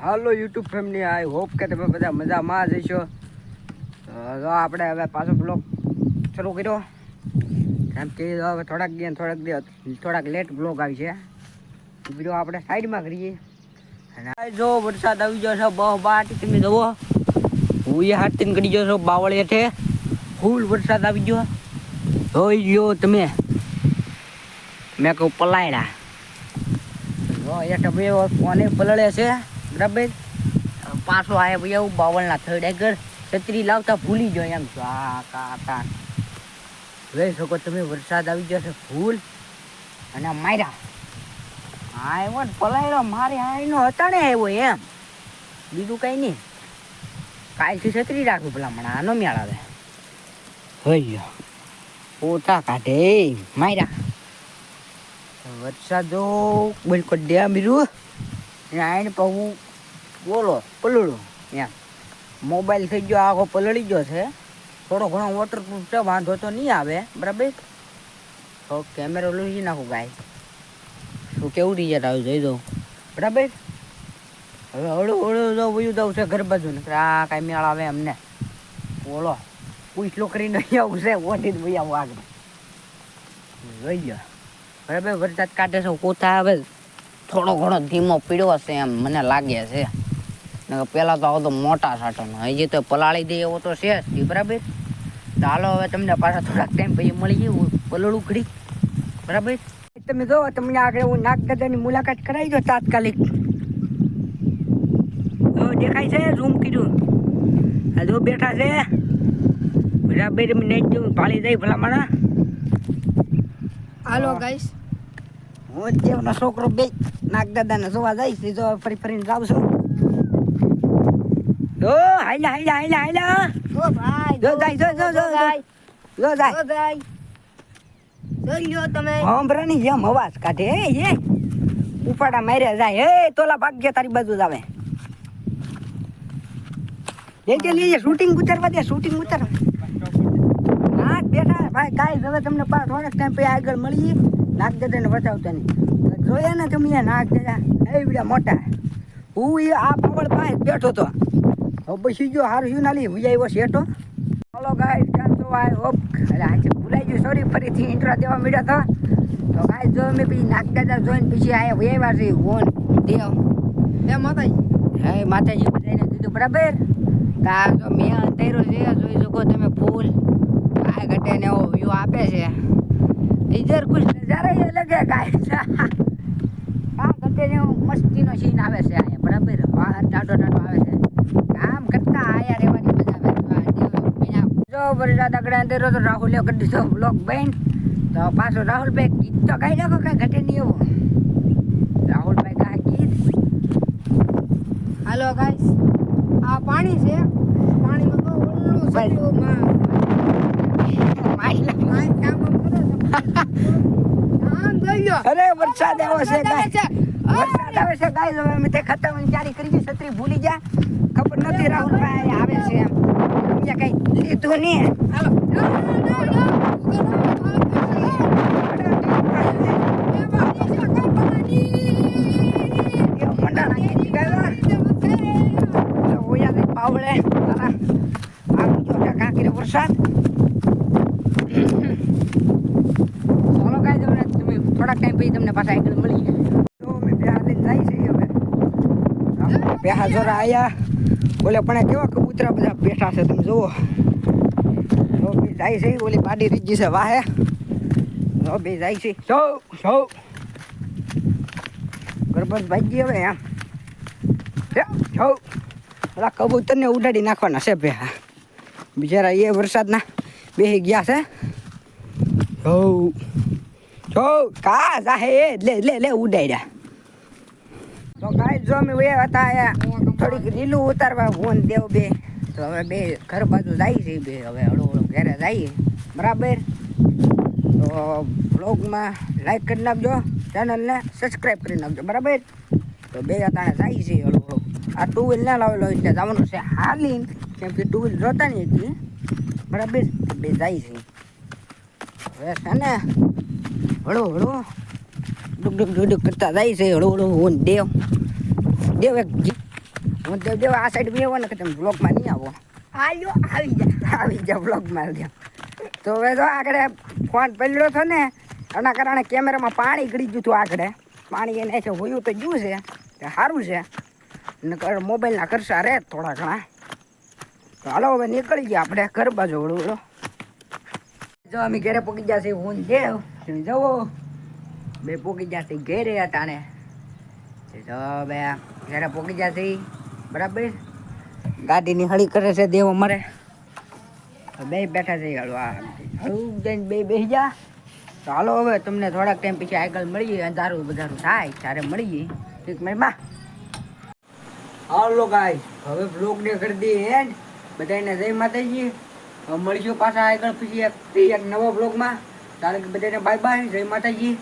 Hello YouTube family, I hope કે તમે બધા મજામાં જ હશો. તો આપણે હવે પાછો બ્લોગ શરૂ કર્યો. કેમ કે હવે થોડાક લેટ બ્લોગ આવી છે. વિડીયો આપણે સાઈડમાં કરીએ. અને જો વરસાદ આવી ગયો છે બહુ બાટી, તમે જુઓ હું એ હાથીને કરી ગયો છો બાવળ હેઠે. ફૂલ વરસાદ આવી ગયો, જોઈ ગયો તમે. મેં કહું પલાયડા હેઠે બે કોને પલળે છે બરાબર. પાછો આવ્યા ભાઈ આવું બાવળના થર્ડ આગળ છત્રી લાવતા ભૂલી ગયો એમ છો. આ કાંટા જોઈ શકો તમે, વરસાદ આવી ગયો છે ફૂલ. અને માર્યા આવ્યો ને પલાયડો મારે આઈનો હતા ને આવ્યો એમ, બીજું કઈ નહીં. કાલથી છત્રી રાખું પેલા મને આનો મેળ આવે. હોય ગયો પોતા કાઢે માર્યા વરસાદ જો બિલકુલ ડેમ બીરું આઈને હું બોલો પલળું એમ. મોબાઈલ થઈ ગયો આખો પલળી ગયો છે. થોડો ઘણો વોટરપ્રૂફ છે, વાંધો તો નહીં આવે બરાબર. તો કેમેરો લઈ નાખું ગાય, શું કેવું રિઝલ્ટ આવ્યું જોઈ દઉં બરાબર. હવે હળું હળું જો વયું દઉં છે ઘર બાજુ ને આ કાંઈ મેળ આવે એમને. બોલો પૂછલો કરીને નહીં આવું છે, ઓઢી જ ભાઈ આવું આગળ જોઈ ગયો બરાબર. વરસાદ કાઢે છે, કોથા આવે થોડો ઘણો ધીમો પીડ્યો હશે એમ મને લાગે છે. પેલા તો આવતો મોટા સાટોનો, હજી તો પલાળી દે એવો તો છે જ બરાબર. ચાલો હવે તમને પાછા થોડાક ટાઈમ પછી મળી ગયું પલળું ઘડી બરાબર. તમે જો તમને આગળ હું નાગદાદાની મુલાકાત કરાવી દો તાત્કાલિક. દેખાય છે ઝૂમ કીધું આ જો બેઠા છે બરાબર. નહીં જવું પાળી જાય ભલા માણા. હાલો ગાઈસ, હું જેવનો છોકરો બે નાગદાદાને જોવા જઈશ. જો ફરીને જાઉં છું. જો હાઈલા ઓ ભાઈ જો જાય જો જાય જોઈ લ્યો તમે. હોંભરાની જેમ અવાજ કાઢે એ ઉપાડા માર્યા જાય. એ તોલા ભાગ્ય તારી બાજુ જ આવે. લેજે શૂટિંગ ઉતારવા દે, શૂટિંગ ઉતાર. હા બેઠા ભાઈ ગાઈસ, હવે તમને થોડાક ટાઈમ પછી આગળ મળીએ. નાગદાદાને બતાવતા નહીં જોયા ને તમે. નાગદાદા એ બીડા મોટા, હું એ આ બાવળ પાસે બેઠો હતો. પછી જો હારું શું નાલી હું આવ્યો શેઠો. ચાલો ગાઈસ, ક્યાં તો આ હોપ આજે ભૂલાઈ ગયું, સોરી. ફરીથી ઇન્ટ્રો દેવા મળ્યો હતો. તો ગાઈસ જો મેં પછી નાગદાદા જોઈને પછી આવ્યા છે ઓન દેવ એ માતાજી. હે માતાજી બધાને કીધું બરાબર. કા તો મેં અંધેરો છે, જોઈ શકો તમે. ફૂલ ગાય ઘટે ને એવો વ્યૂ આપે છે. ઇધર કુછ નજારા એ લગે ગાઈસ. કામ ઘટે ને મસ્તીનો સીન આવે છે અહીંયા બરાબર. બહાર ટાટો આવે છે. કામ કરતા આયા રહેવાની મજા આવે. જો વરસાદ આગળ અંધેરો તો રાહુલે કરી દીધો બ્લોક બેન. તો પાછો રાહુલભાઈ ગીત તો ગાઈ નાખો, કાંઈ ઘટે નહીં એવું. રાહુલભાઈ ગાય ગીત. હાલો ગાઈસ, આ પાણી છે. પાણીમાં તો ઓલું સડ્યું માં અરે વરસાદ આવ્યો છે ગાય, વરસાદ આવે છે ગાય. હવે અમે તે ખતમ ચારી કરી છત્રી ભૂલી જા. ખબર નથી રાહુલભાઈ આવે છે એમ. કઈ લીધું નહીં. પાવડે કાંકરી વરસાદ. ચાલો ગાય, તમે થોડાક ટાઈમ પછી તમને પાછા આગળ મળી તો અમે બેહા લઈને જાય છે. હવે બેહા જોરા આયા બોલે પણ કેવા કબૂતરા બધા બેઠા છે તમે જુઓ. બે જાય છે, ઓલી બાડી રીજી છે વાહે. બે જાય છે સૌ ગરબત ભાગી. હવે એમ સૌ ઓલા કબૂતરને ઉડાડી નાખવાના છે બેહા. બિચારા એ વરસાદના બેહી ગયા છે. કા જાહે લે ઉડાડ્યા. તો ગાઈસ જો અમે વે હતા આયા થોડીક લીલું ઉતારવા ફોન દેવ બે. તો હવે બે ઘર બાજુ જાય છે બે. હવે હળું ઘરે જઈએ બરાબર. તો બ્લોગમાં લાઈક કરી નાખજો, ચેનલને સબસ્ક્રાઈબ કરી નાખજો બરાબર. તો બે અતાણે જાય છે હળું. આ ટુ વ્હીલ ના લાવેલો એટલે જવાનું છે હાલીને, કેમ કે ટુ વ્હીલ જોતા નહીં હતી બરાબર. બે જાય છે હવે છે ને હળું ડુક કરતા જાય છે. હળું દેવ એક હું તો જો આ સાઈડ બી આવો ને કે તમે બ્લોગમાં નહીં આવો. હાલ્યો આવી જા બ્લોગમાં આવજો. તો હવે તો આગળ ફોન પડ્યો હતો ને એના કારણે કેમેરામાં પાણી ગળી ગયું હતું. આગળ પાણી એને છે હોયું તો ગયું છે તે સારું છે ને મોબાઈલના ખર્ચા રહે થોડા ઘણા. તો હાલો હવે નીકળી ગયા આપણે ઘર બાજુ વળું. જો અમે ઘરે પોકી ગયા છે. હું દેવ તમે જવો બે પોકી ગયા છે ઘેરે હતા ને. તો બે ઘરે પોકી ગયા છે બરાબર. ગાડીની હળી કરે છે દેવ અમારે. બે બેઠા છે હળું જઈને બે બેસી જા. તો હાલો હવે તમને થોડાક ટાઈમ પછી આગળ મળીએ. અંધારું બધારું થાય ત્યારે મળીએ. ઠીક મહેરબાન. હાલો ગાઈસ હવે બ્લોગને કરી દઈએ એન્ડ. બધાને જય માતાજી. હવે મળીશું પાછા આગળ પછી એક નવા બ્લોગમાં. ત્યારે બધાને બાય બાય, જય માતાજી.